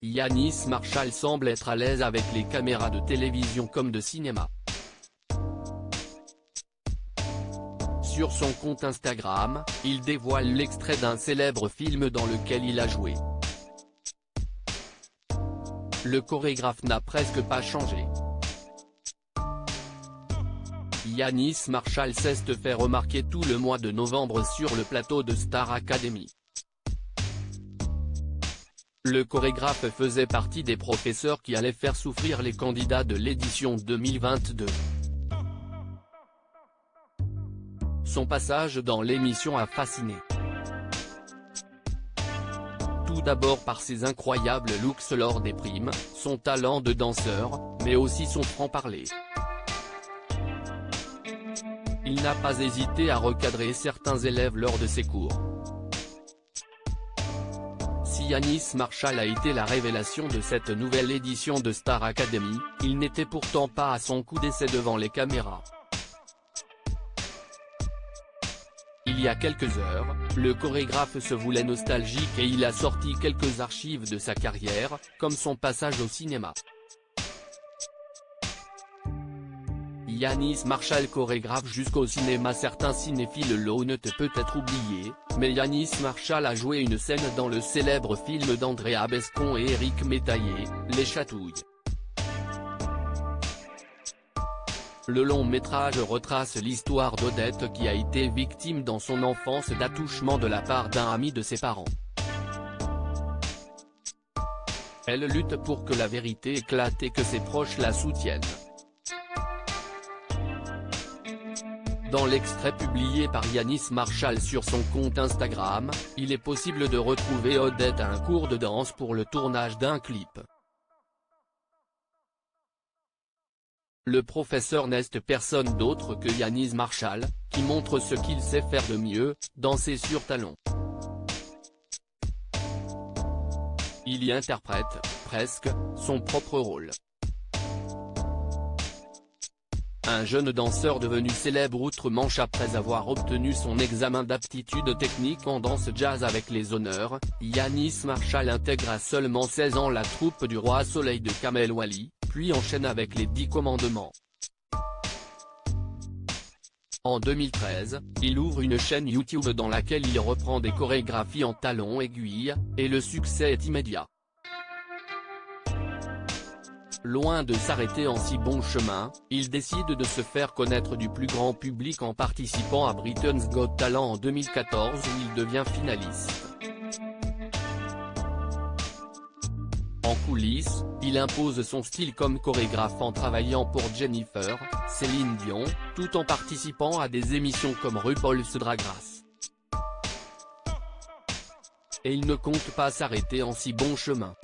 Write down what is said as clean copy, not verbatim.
Yannis Marshall semble être à l'aise avec les caméras de télévision comme de cinéma. Sur son compte Instagram, il dévoile l'extrait d'un célèbre film dans lequel il a joué. Le chorégraphe n'a presque pas changé. Yannis Marshall s'est fait remarquer tout le mois de novembre sur le plateau de Star Academy. Le chorégraphe faisait partie des professeurs qui allaient faire souffrir les candidats de l'édition 2022. Son passage dans l'émission a fasciné. Tout d'abord par ses incroyables looks lors des primes, son talent de danseur, mais aussi son franc-parler. Il n'a pas hésité à recadrer certains élèves lors de ses cours. Si Yannis Marshall a été la révélation de cette nouvelle édition de Star Academy, il n'était pourtant pas à son coup d'essai devant les caméras. Il y a quelques heures, le chorégraphe se voulait nostalgique et il a sorti quelques archives de sa carrière, comme son passage au cinéma. Yannis Marshall chorégraphe jusqu'au cinéma. Certains cinéphiles l'ont peut-être oublié, mais Yannis Marshall a joué une scène dans le célèbre film d'Andrea Bescon et Éric Métayer, Les Chatouilles. Le long métrage retrace l'histoire d'Odette qui a été victime dans son enfance d'attouchement de la part d'un ami de ses parents. Elle lutte pour que la vérité éclate et que ses proches la soutiennent. Dans l'extrait publié par Yannis Marshall sur son compte Instagram, il est possible de retrouver Odette à un cours de danse pour le tournage d'un clip. Le professeur n'est personne d'autre que Yannis Marshall, qui montre ce qu'il sait faire de mieux, danser sur talons. Il y interprète, presque, son propre rôle. Un jeune danseur devenu célèbre outre-Manche après avoir obtenu son examen d'aptitude technique en danse jazz avec les honneurs, Yannis Marshall intègre à seulement 16 ans la troupe du Roi Soleil de Kamel Wally, puis enchaîne avec les 10 commandements. En 2013, il ouvre une chaîne YouTube dans laquelle il reprend des chorégraphies en talons aiguilles, et le succès est immédiat. Loin de s'arrêter en si bon chemin, il décide de se faire connaître du plus grand public en participant à Britain's Got Talent en 2014 où il devient finaliste. En coulisses, il impose son style comme chorégraphe en travaillant pour Jennifer, Céline Dion, tout en participant à des émissions comme RuPaul's Drag Race. Et il ne compte pas s'arrêter en si bon chemin.